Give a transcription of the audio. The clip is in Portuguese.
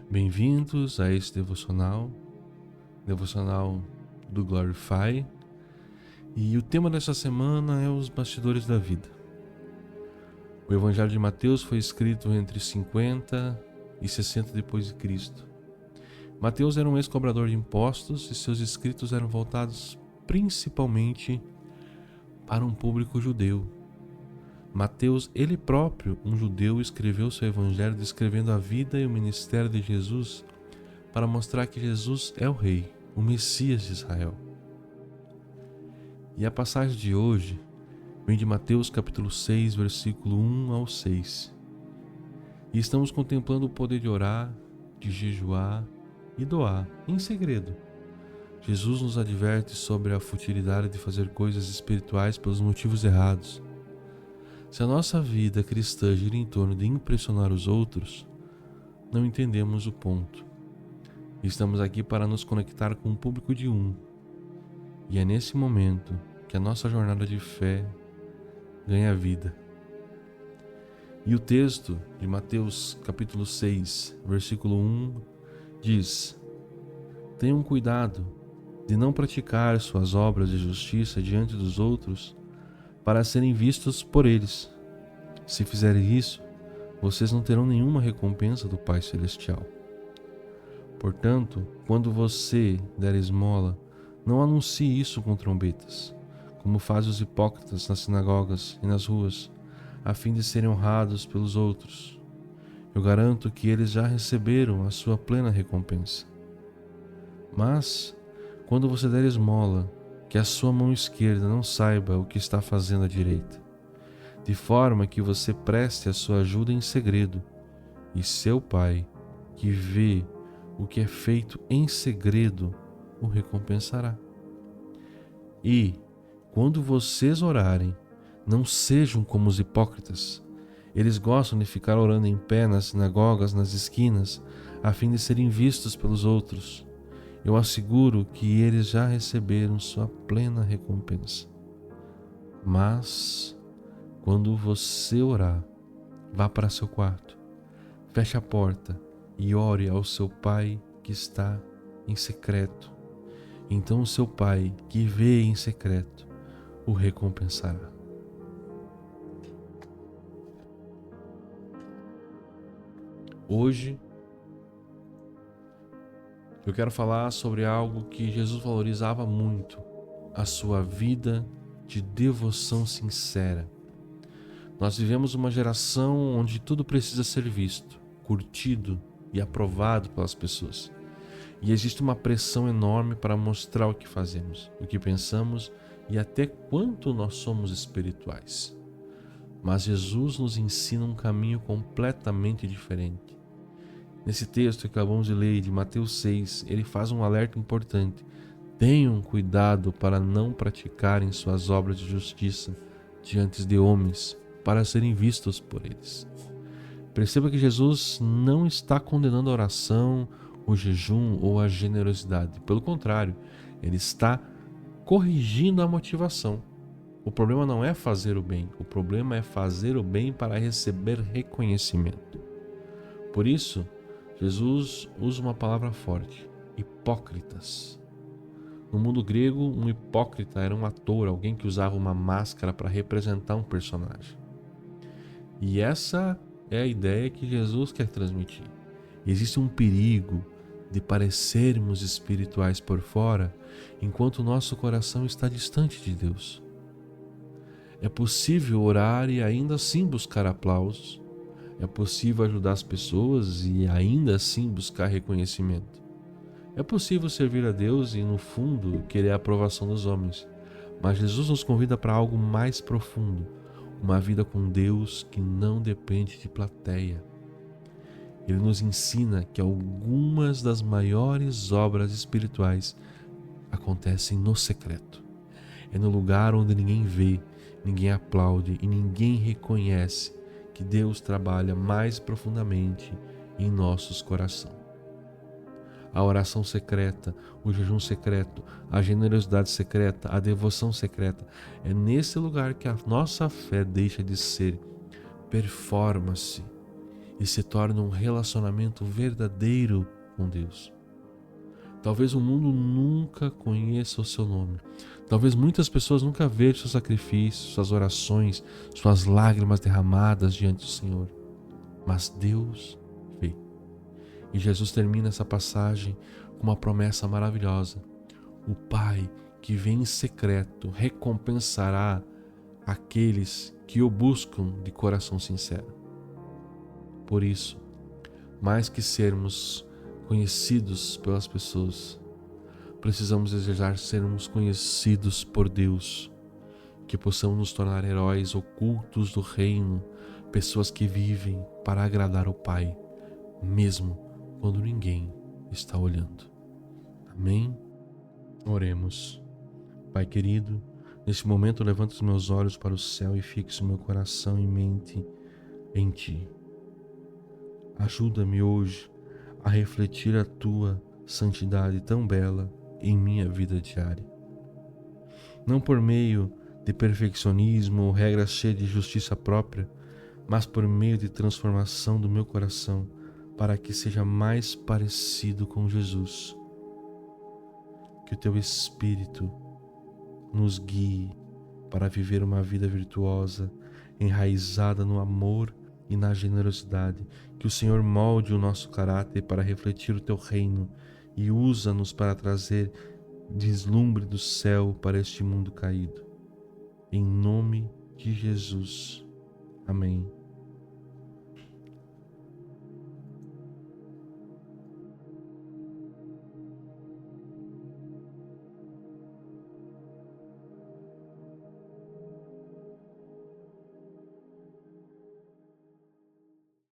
Bem-vindos a esse devocional do Glorify. E o tema dessa semana é os bastidores da vida. O Evangelho de Mateus foi escrito entre 50 e 60 depois de Cristo. Mateus era um ex-cobrador de impostos e seus escritos eram voltados principalmente para um público judeu. Mateus, ele próprio, um judeu, escreveu seu evangelho descrevendo a vida e o ministério de Jesus para mostrar que Jesus é o Rei, o Messias de Israel. E a passagem de hoje vem de Mateus capítulo 6, versículo 1 ao 6. E estamos contemplando o poder de orar, de jejuar e doar em segredo. Jesus nos adverte sobre a futilidade de fazer coisas espirituais pelos motivos errados. Se a nossa vida cristã gira em torno de impressionar os outros, não entendemos o ponto. Estamos aqui para nos conectar com o público de um. E é nesse momento que a nossa jornada de fé ganha vida. E o texto de Mateus capítulo 6, versículo 1 diz: Tenham cuidado de não praticar suas obras de justiça diante dos outros para serem vistos por eles. Se fizerem isso, vocês não terão nenhuma recompensa do Pai Celestial. Portanto, quando você der esmola, não anuncie isso com trombetas, como fazem os hipócritas nas sinagogas e nas ruas, a fim de serem honrados pelos outros. Eu garanto que eles já receberam a sua plena recompensa. Mas, quando você der esmola, que a sua mão esquerda não saiba o que está fazendo a direita, de forma que você preste a sua ajuda em segredo, e seu Pai, que vê o que é feito em segredo, o recompensará. E, quando vocês orarem, não sejam como os hipócritas. Eles gostam de ficar orando em pé nas sinagogas, nas esquinas, a fim de serem vistos pelos outros. Eu asseguro que eles já receberam sua plena recompensa. Mas, quando você orar, vá para seu quarto, feche a porta e ore ao seu Pai que está em secreto. Então o seu Pai, que vê em secreto, o recompensará. Hoje, eu quero falar sobre algo que Jesus valorizava muito: a sua vida de devoção sincera. Nós vivemos uma geração onde tudo precisa ser visto, curtido e aprovado pelas pessoas. E existe uma pressão enorme para mostrar o que fazemos, o que pensamos e até quanto nós somos espirituais. Mas Jesus nos ensina um caminho completamente diferente. Nesse texto que acabamos de ler de Mateus 6, ele faz um alerta importante. Tenham cuidado para não praticarem suas obras de justiça diante de homens, para serem vistos por eles. Perceba que Jesus não está condenando a oração, o jejum ou a generosidade. Pelo contrário, ele está corrigindo a motivação. O problema não é fazer o bem, o problema é fazer o bem para receber reconhecimento. Por isso, Jesus usa uma palavra forte: hipócritas. No mundo grego, um hipócrita era um ator, alguém que usava uma máscara para representar um personagem. E essa é a ideia que Jesus quer transmitir. Existe um perigo de parecermos espirituais por fora, enquanto o nosso coração está distante de Deus. É possível orar e ainda assim buscar aplausos. É possível ajudar as pessoas e ainda assim buscar reconhecimento. É possível servir a Deus e, no fundo, querer a aprovação dos homens. Mas Jesus nos convida para algo mais profundo, uma vida com Deus que não depende de plateia. Ele nos ensina que algumas das maiores obras espirituais acontecem no secreto. É no lugar onde ninguém vê, ninguém aplaude e ninguém reconhece que Deus trabalha mais profundamente em nossos corações. A oração secreta, o jejum secreto, a generosidade secreta, a devoção secreta. É nesse lugar que a nossa fé deixa de ser performance e se torne um relacionamento verdadeiro com Deus. Talvez o mundo nunca conheça o seu nome. Talvez muitas pessoas nunca vejam seus sacrifícios, suas orações, suas lágrimas derramadas diante do Senhor. Mas Deus vê. E Jesus termina essa passagem com uma promessa maravilhosa. O Pai que vem em secreto recompensará aqueles que o buscam de coração sincero. Por isso, mais que sermos conhecidos pelas pessoas, precisamos desejar sermos conhecidos por Deus, que possamos nos tornar heróis ocultos do reino, pessoas que vivem para agradar o Pai, mesmo quando ninguém está olhando. Amém? Oremos. Pai querido, neste momento eu levanto os meus olhos para o céu e fixo meu coração e mente em Ti. Ajuda-me hoje a refletir a Tua santidade tão bela em minha vida diária. Não por meio de perfeccionismo ou regras cheias de justiça própria, mas por meio de transformação do meu coração para que seja mais parecido com Jesus. Que o Teu Espírito nos guie para viver uma vida virtuosa, enraizada no amor e na generosidade. Que o Senhor molde o nosso caráter para refletir o Teu reino e usa-nos para trazer deslumbre do céu para este mundo caído. Em nome de Jesus. Amém.